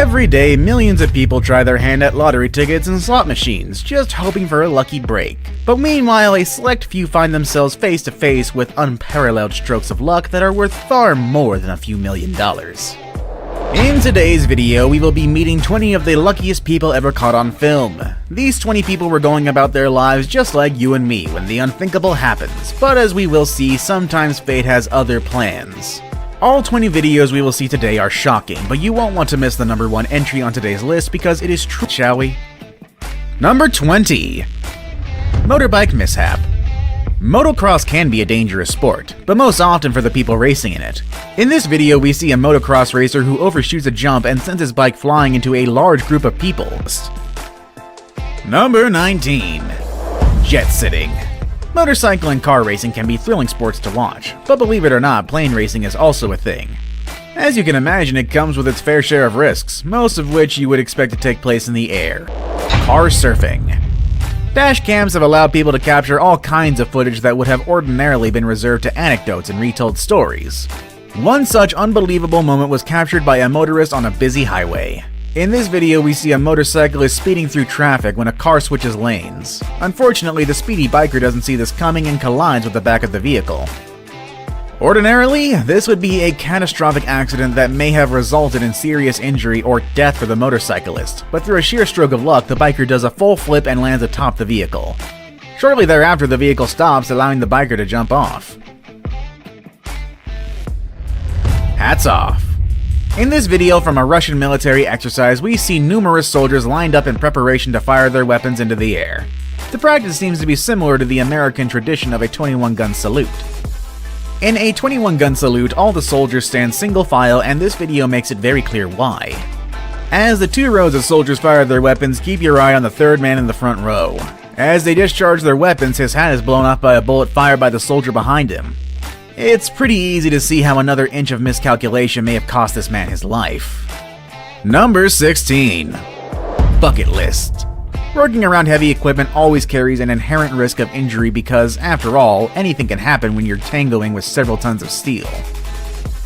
Every day, millions of people try their hand at lottery tickets and slot machines, just hoping for a lucky break. But meanwhile, a select few find themselves face to face with unparalleled strokes of luck that are worth far more than a few $1,000,000. In today's video, we will be meeting 20 of the luckiest people ever caught on film. These 20 people were going about their lives just like you and me when the unthinkable happens, but as we will see, sometimes fate has other plans. All 20 videos we will see today are shocking, but you won't want to miss the number 1 entry on today's list because it is true, shall we? Number 20. Motorbike mishap. Motocross can be a dangerous sport, but most often for the people racing in it. In this video, we see a motocross racer who overshoots a jump and sends his bike flying into a large group of people. Number 19. Jet sitting. Motorcycle and car racing can be thrilling sports to watch, but believe it or not, plane racing is also a thing. As you can imagine, it comes with its fair share of risks, most of which you would expect to take place in the air. Car surfing. Dash cams have allowed people to capture all kinds of footage that would have ordinarily been reserved to anecdotes and retold stories. One such unbelievable moment was captured by a motorist on a busy highway. In this video, we see a motorcyclist speeding through traffic when a car switches lanes. Unfortunately, the speedy biker doesn't see this coming and collides with the back of the vehicle. Ordinarily, this would be a catastrophic accident that may have resulted in serious injury or death for the motorcyclist, but through a sheer stroke of luck, the biker does a full flip and lands atop the vehicle. Shortly thereafter, the vehicle stops, allowing the biker to jump off. Hats off. In this video from a Russian military exercise, we see numerous soldiers lined up in preparation to fire their weapons into the air. The practice seems to be similar to the American tradition of a 21-gun salute. In a 21-gun salute, all the soldiers stand single file, and this video makes it very clear why. As the 2 rows of soldiers fire their weapons, keep your eye on the 3rd man in the front row. As they discharge their weapons, his hat is blown off by a bullet fired by the soldier behind him. It's pretty easy to see how another inch of miscalculation may have cost this man his life. Number 16. Bucket list. Working around heavy equipment always carries an inherent risk of injury because, after all, anything can happen when you're tangoing with several tons of steel.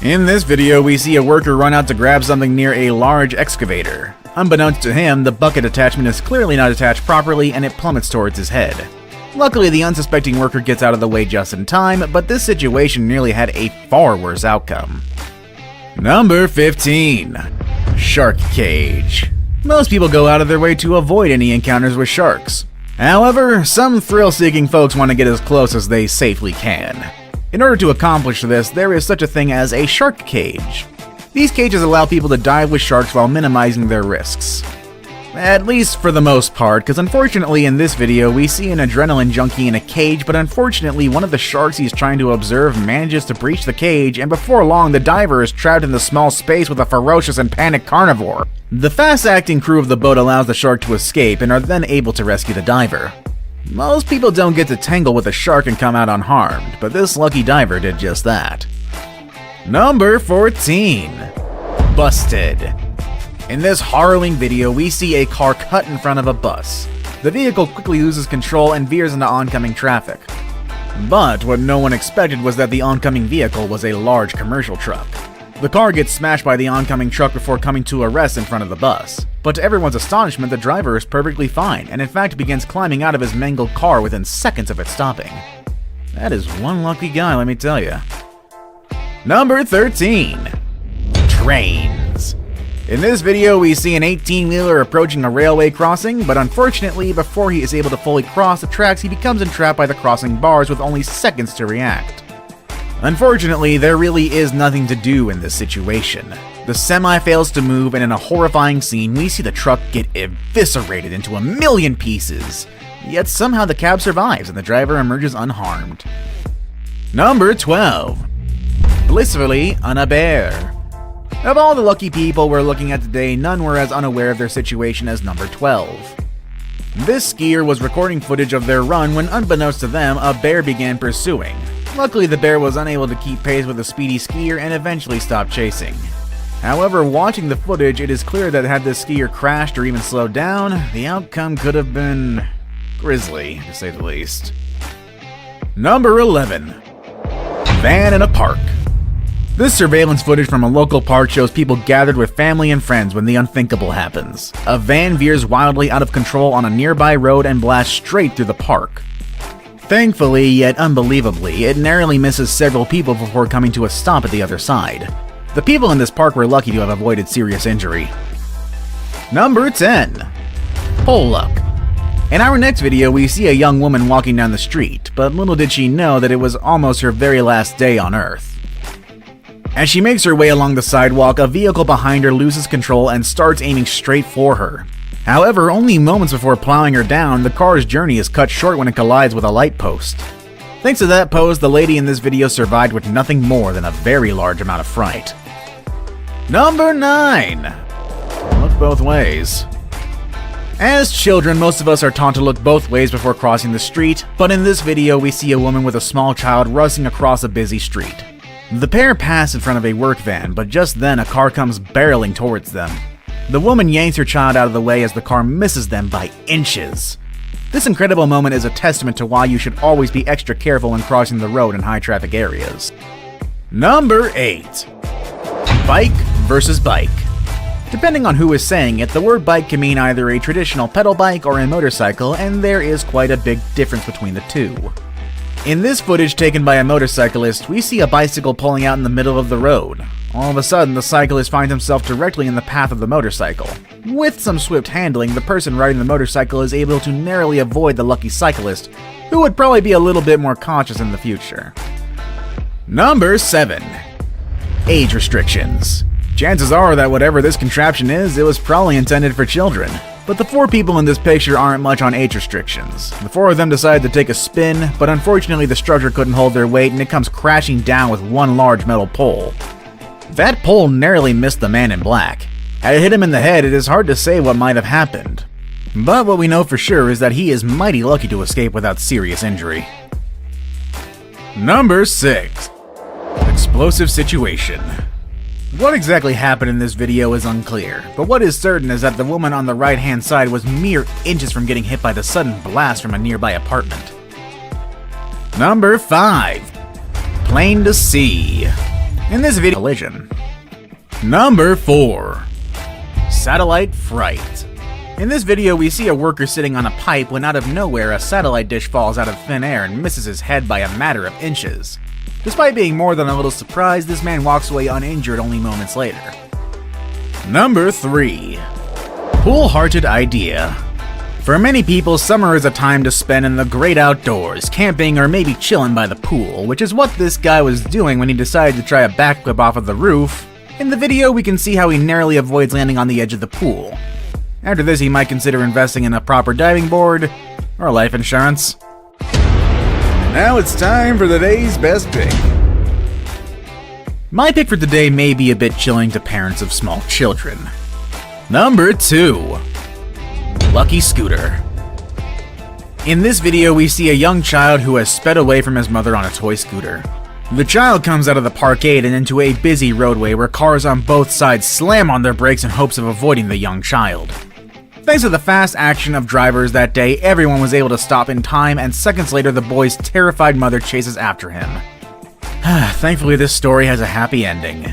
In this video, we see a worker run out to grab something near a large excavator. Unbeknownst to him, the bucket attachment is clearly not attached properly and it plummets towards his head. Luckily, the unsuspecting worker gets out of the way just in time, but this situation nearly had a far worse outcome. Number 15. Shark cage. Most people go out of their way to avoid any encounters with sharks. However, some thrill-seeking folks want to get as close as they safely can. In order to accomplish this, there is such a thing as a shark cage. These cages allow people to dive with sharks while minimizing their risks. At least for the most part, because unfortunately in this video we see an adrenaline junkie in a cage, but unfortunately one of the sharks he's trying to observe manages to breach the cage, and before long the diver is trapped in the small space with a ferocious and panicked carnivore. The fast-acting crew of the boat allows the shark to escape and are then able to rescue the diver. Most people don't get to tangle with a shark and come out unharmed, but this lucky diver did just that. Number 14. Busted. In this harrowing video, we see a car cut in front of a bus. The vehicle quickly loses control and veers into oncoming traffic. But what no one expected was that the oncoming vehicle was a large commercial truck. The car gets smashed by the oncoming truck before coming to a rest in front of the bus. But to everyone's astonishment, the driver is perfectly fine, and in fact begins climbing out of his mangled car within seconds of it stopping. That is one lucky guy, let me tell you. Number 13. Trains. In this video, we see an 18-wheeler approaching a railway crossing, but unfortunately, before he is able to fully cross the tracks, he becomes entrapped by the crossing bars with only seconds to react. Unfortunately, there really is nothing to do in this situation. The semi fails to move, and in a horrifying scene, we see the truck get eviscerated into a million pieces. Yet somehow the cab survives and the driver emerges unharmed. Number 12. Blissfully unaware. Of all the lucky people we're looking at today, none were as unaware of their situation as number 12. This skier was recording footage of their run when, unbeknownst to them, a bear began pursuing. Luckily, the bear was unable to keep pace with the speedy skier and eventually stopped chasing. However, watching the footage, it is clear that had this skier crashed or even slowed down, the outcome could have been grisly, to say the least. Number 11. Van in a park. This surveillance footage from a local park shows people gathered with family and friends when the unthinkable happens. A van veers wildly out of control on a nearby road and blasts straight through the park. Thankfully, yet unbelievably, it narrowly misses several people before coming to a stop at the other side. The people in this park were lucky to have avoided serious injury. Number 10. Pole luck. In our next video, we see a young woman walking down the street, but little did she know that it was almost her very last day on Earth. As she makes her way along the sidewalk, a vehicle behind her loses control and starts aiming straight for her. However, only moments before plowing her down, the car's journey is cut short when it collides with a light post. Thanks to that post, the lady in this video survived with nothing more than a very large amount of fright. Number 9. Look both ways. As children, most of us are taught to look both ways before crossing the street, but in this video we see a woman with a small child rushing across a busy street. The pair pass in front of a work van, but just then a car comes barreling towards them. The woman yanks her child out of the way as the car misses them by inches. This incredible moment is a testament to why you should always be extra careful when crossing the road in high traffic areas. Number 8. Bike versus bike. Depending on who is saying it, the word bike can mean either a traditional pedal bike or a motorcycle, and there is quite a big difference between the two. In this footage taken by a motorcyclist, we see a bicycle pulling out in the middle of the road. All of a sudden, the cyclist finds himself directly in the path of the motorcycle. With some swift handling, the person riding the motorcycle is able to narrowly avoid the lucky cyclist, who would probably be a little bit more cautious in the future. Number 7. Age restrictions. Chances are that whatever this contraption is, it was probably intended for children. But the 4 people in this picture aren't much on age restrictions. The 4 of them decide to take a spin, but unfortunately the structure couldn't hold their weight and it comes crashing down with one large metal pole. That pole narrowly missed the man in black. Had it hit him in the head, it is hard to say what might have happened. But what we know for sure is that he is mighty lucky to escape without serious injury. Number 6. Explosive situation. What exactly happened in this video is unclear, but what is certain is that the woman on the right-hand side was mere inches from getting hit by the sudden blast from a nearby apartment. Number 5. Plain to see. In this video, collision. Number 4. Satellite fright. In this video, we see a worker sitting on a pipe when out of nowhere a satellite dish falls out of thin air and misses his head by a matter of inches. Despite being more than a little surprised, this man walks away uninjured only moments later. Number 3. Cool-hearted idea. For many people, summer is a time to spend in the great outdoors, camping or maybe chilling by the pool, which is what this guy was doing when he decided to try a backflip off of the roof. In the video, we can see how he narrowly avoids landing on the edge of the pool. After this, he might consider investing in a proper diving board or life insurance. Now it's time for the day's best pick. My pick for today may be a bit chilling to parents of small children. Number 2. Lucky scooter. In this video, we see a young child who has sped away from his mother on a toy scooter. The child comes out of the parkade and into a busy roadway where cars on both sides slam on their brakes in hopes of avoiding the young child. Thanks to the fast action of drivers that day, everyone was able to stop in time, and seconds later the boy's terrified mother chases after him. Thankfully, this story has a happy ending.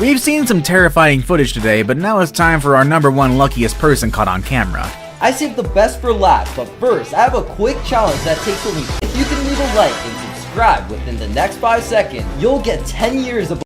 We've seen some terrifying footage today, but now it's time for our number 1 luckiest person caught on camera. I saved the best for last, but first, I have a quick challenge that takes only if you can leave a like and subscribe within the next 5 seconds, you'll get 10 years of